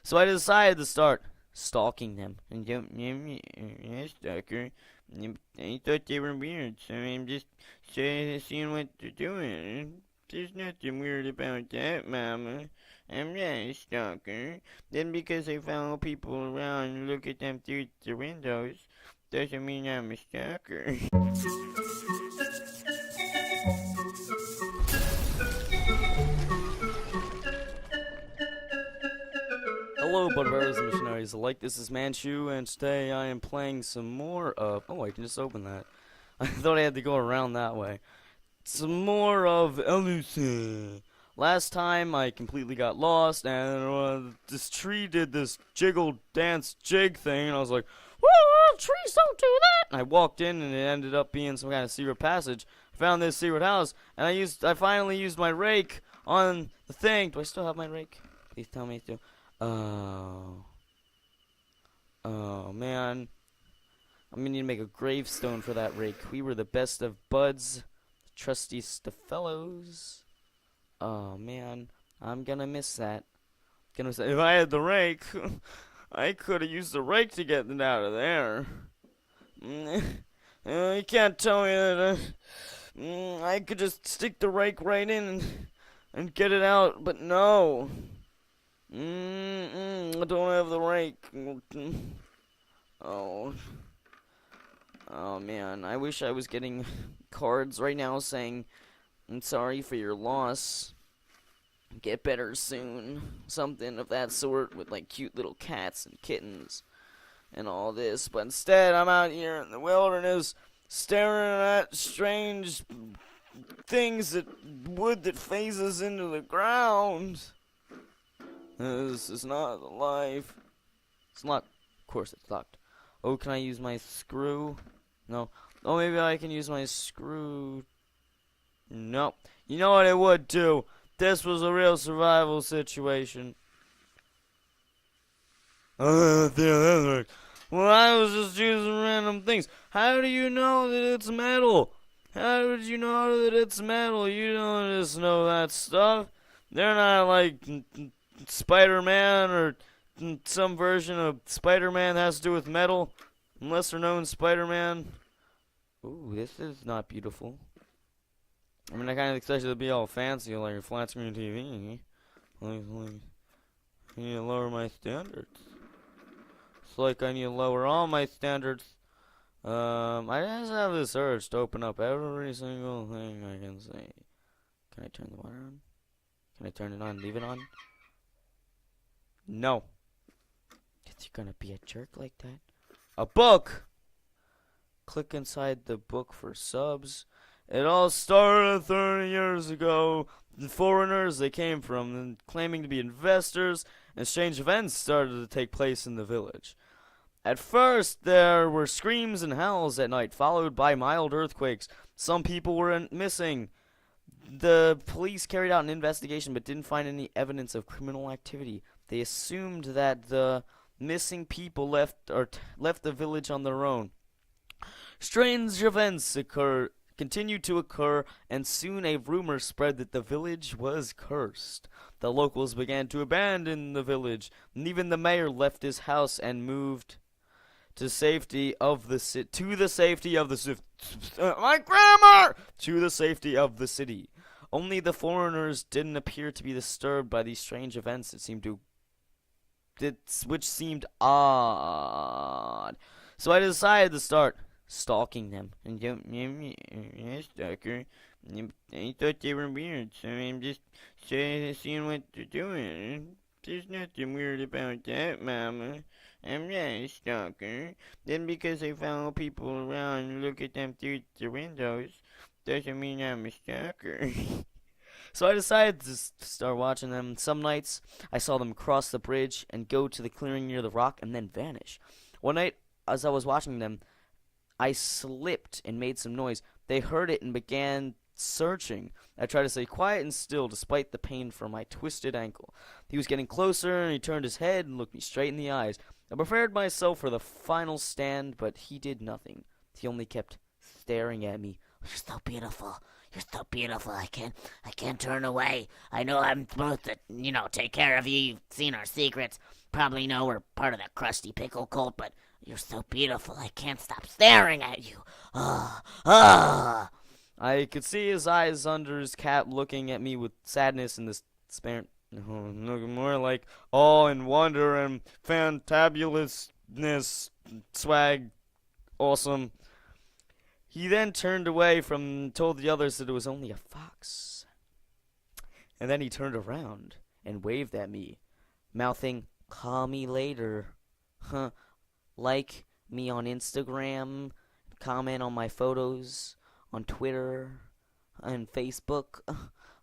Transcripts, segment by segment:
So I decided to start stalking them. And stalker. I thought they were weird, so I'm just seeing what they're doing. There's nothing weird about that, Mama. I'm not a stalker. Then because I follow people around and look at them through the windows, doesn't mean I'm a stalker. Hello, brothers and missionaries alike. This is Manshoe, and today I am playing some more of. Oh, I can just open that. I thought I had to go around that way. Some more of Eleusis. Last time I completely got lost, and this tree did this jiggle dance jig thing, and I was like, "Whoa, trees don't do that!" And I walked in, and it ended up being some kind of secret passage. I found this secret house, and I finally used my rake on the thing. Do I still have my rake? Please tell me to. Oh. Oh, man. I'm gonna need to make a gravestone for that rake. We were the best of buds, trustiest of fellows. Oh, man. I'm gonna miss that. Gonna say, if I had the rake, I could have used the rake to get it out of there. You can't tell me that I could just stick the rake right in and get it out, but no. I don't have the rake. Oh. Oh, man. I wish I was getting cards right now saying, "I'm sorry for your loss. Get better soon." Something of that sort with, like, cute little cats and kittens and all this. But instead, I'm out here in the wilderness staring at strange things wood that phases into the ground. This is not the life. It's locked. Of course it's locked. Oh, can I use my screw? No. Oh, maybe I can use my screw. No. You know what it would do? This was a real survival situation. Well, I was just using random things. How do you know that it's metal? How did you know that it's metal? You don't just know that stuff. They're not like Spider-Man or some version of Spider-Man that has to do with metal. Lesser known Spider-Man. Ooh, this is not beautiful. I mean, I kind of expected it to be all fancy, like a flat screen TV. Like, I need to lower my standards. It's like I need to lower all my standards. I just have this urge to open up every single thing I can see. Can I turn the water on? Can I turn it on? Leave it on? No. Is you gonna be a jerk like that? A book! Click inside the book for subs. It all started 30 years ago. The foreigners they came from, and claiming to be investors, and strange events started to take place in the village. At first, there were screams and howls at night, followed by mild earthquakes. Some people were missing. The police carried out an investigation but didn't find any evidence of criminal activity. They assumed that the missing people left the village on their own. Strange events continued to occur, and soon a rumor spread that the village was cursed. The locals began to abandon the village, and even the mayor left his house and moved to the safety of the city. Only the foreigners didn't appear to be disturbed by these strange events which seemed odd. So I decided to start stalking them. And stalker. I thought they were weird, so I'm just seeing what they're doing. There's nothing weird about that, Mama. I'm not a stalker. Then because I follow people around and look at them through the windows, doesn't mean I'm a stalker. So I decided to start watching them. Some nights, I saw them cross the bridge and go to the clearing near the rock and then vanish. One night, as I was watching them, I slipped and made some noise. They heard it and began searching. I tried to stay quiet and still, despite the pain from my twisted ankle. He was getting closer, and he turned his head and looked me straight in the eyes. I prepared myself for the final stand, but he did nothing. He only kept staring at me. "You're so beautiful. You're so beautiful. I can't turn away. I know I'm supposed to, take care of you. You've seen our secrets. Probably know we're part of the Krusty Pickle cult, but you're so beautiful. I can't stop staring at you. Ah, ah. I could see his eyes under his cap looking at me with sadness and this despair. More like awe and wonder and fantabulousness, swag, awesome. He then turned away from told the others that it was only a fox. And then he turned around and waved at me, mouthing, "Call me later. Huh. Like me on Instagram, comment on my photos, on Twitter, and Facebook.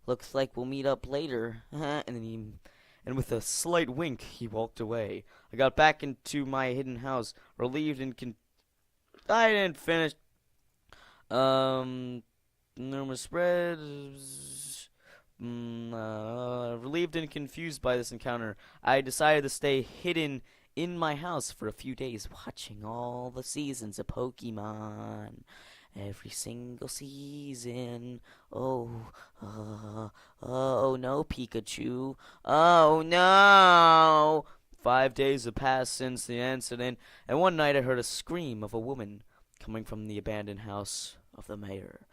Looks like we'll meet up later." And with a slight wink, he walked away. I got back into my hidden house, relieved and I didn't finish. Rumors spread. Relieved and confused by this encounter, I decided to stay hidden in my house for a few days, watching all the seasons of Pokemon. Every single season. Oh no, Pikachu. Oh no! 5 days have passed since the incident, and one night I heard a scream of a woman coming from the abandoned house of the mayor.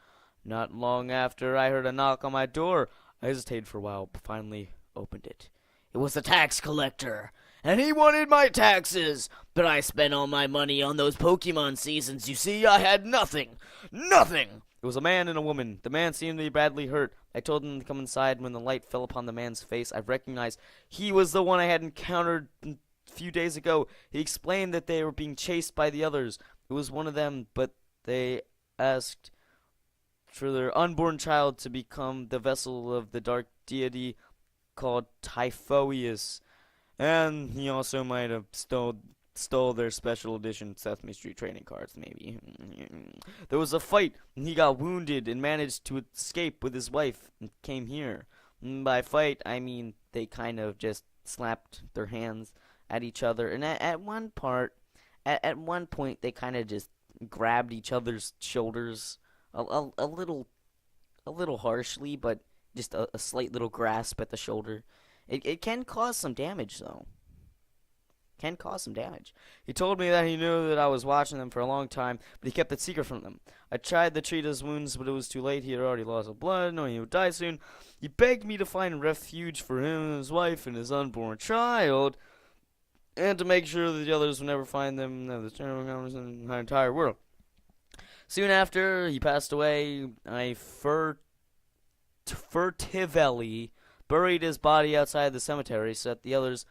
Not long after, I heard a knock on my door. I hesitated for a while, but finally opened it. It was the tax collector, and he wanted my taxes. But I spent all my money on those Pokemon seasons. You see, I had nothing. Nothing! It was a man and a woman. The man seemed to be badly hurt. I told him to come inside. When the light fell upon the man's face, I recognized he was the one I had encountered a few days ago. He explained that they were being chased by the others. It was one of them, but they asked for their unborn child to become the vessel of the dark deity called Typhoeus. And he also might have stole their special edition Sesame Street trading cards, maybe. There was a fight, and he got wounded and managed to escape with his wife and came here. And by fight, I mean they kind of just slapped their hands at each other. And at one point, they kind of just grabbed each other's shoulders a little harshly, but just a slight little grasp at the shoulder. It can cause some damage, though. Can cause some damage. He told me that he knew that I was watching them for a long time, but he kept it secret from them. I tried to treat his wounds, but it was too late. He had already lost his blood, knowing he would die soon. He begged me to find refuge for him and his wife and his unborn child, and to make sure that the others would never find them and have this terrible conversation in the entire world. Soon after he passed away, I furtively buried his body outside the cemetery so that the others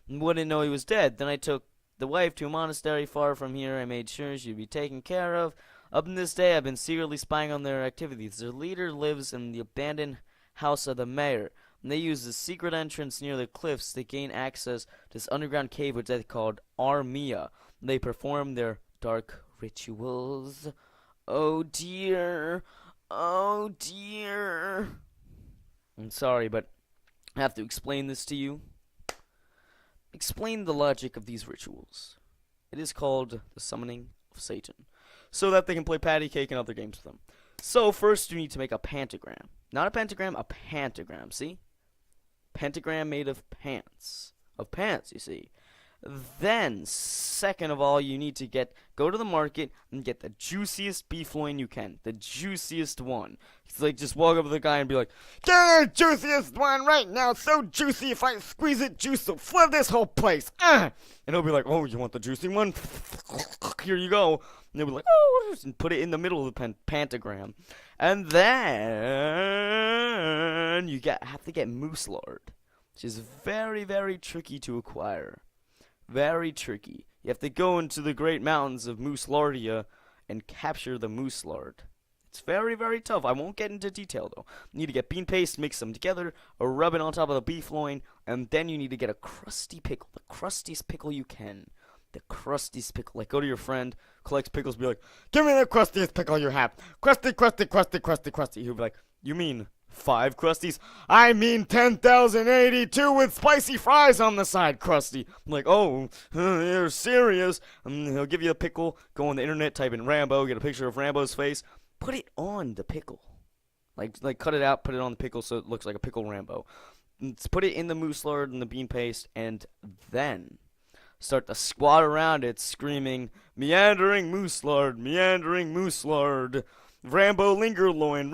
wouldn't know he was dead. Then I took the wife to a monastery far from here. I made sure she'd be taken care of. Up to this day, I've been secretly spying on their activities. Their leader lives in the abandoned house of the mayor, and they use the secret entrance near the cliffs to gain access to this underground cave which they called Armia. They perform their dark rituals. Oh dear. Oh dear. I'm sorry, but I have to explain this to you. Explain the logic of these rituals. It is called the summoning of Satan, so that they can play patty cake and other games with them. So first you need to make a pentagram. Not a pentagram, a pantagram, see? Pentagram made of pants. Of pants, you see. Then, second of all, you need to go to the market and get the juiciest beef loin you can. The juiciest one. It's like, just walk up to the guy and be like, "Get the juiciest one right now. It's so juicy, if I squeeze it, juice will flood this whole place. And he'll be like, "Oh, you want the juicy one? Here you go." And they'll be like, "Oh," and put it in the middle of the pentagram. And then you have to get moose lard, which is very, very tricky to acquire. Very tricky. You have to go into the great mountains of Mooselardia and capture the moose lard. It's very, very tough. I won't get into detail, though. You need to get bean paste, mix them together, or rub it on top of the beef loin, and then you need to get a crusty pickle. The crustiest pickle you can. The crustiest pickle. Like, go to your friend, collects pickles, be like, "Give me the crustiest pickle you have. Crusty, crusty, crusty, crusty, crusty." He'll be like, "You mean 5 crusties?" "I mean 10,082 with spicy fries on the side, crusty." I'm like, "Oh, you're serious?" And he'll give you a pickle, go on the internet, type in Rambo, get a picture of Rambo's face, put it on the pickle. Like cut it out, put it on the pickle so it looks like a pickle Rambo. Put it in the moose lard and the bean paste, and then start to squat around it, screaming, "Meandering moose lard, meandering moose lard, Rambo linger loin,"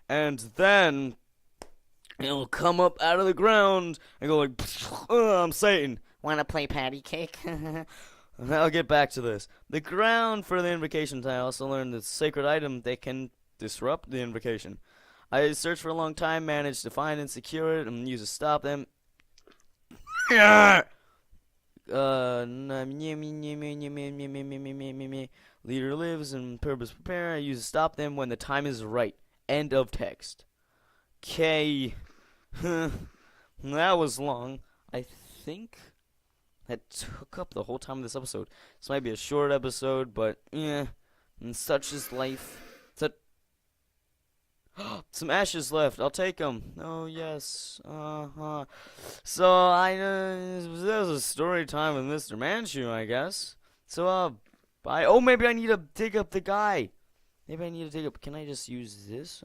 and then it'll come up out of the ground and go like, I'm Satan. Wanna play patty cake? I'll get back to this. The ground for the invocations, I also learned that sacred item that can disrupt the invocation. I searched for a long time, managed to find and secure it, and use to stop them. Leader lives and purpose prepare. I use to stop them when the time is right. End of text. Okay. That was long. I think that took up the whole time of this episode. This might be a short episode, but yeah. And such is life. Some ashes left. I'll take them. Oh, yes. So, there's a story time with Mr. Manshoe, I guess. So, bye. Oh, maybe I need to dig up the guy. Can I just use this?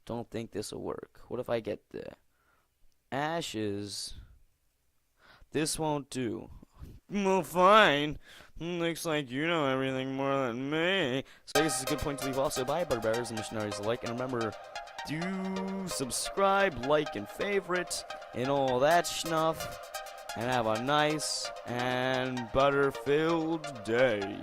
Don't think this will work. What if I get the ashes? This won't do. Well, fine. Looks like you know everything more than me. So I guess it's a good point to leave off. So bye, Butterbearers and missionaries alike. And remember, do subscribe, like, and favorite, and all that schnuff. And have a nice and butter-filled day.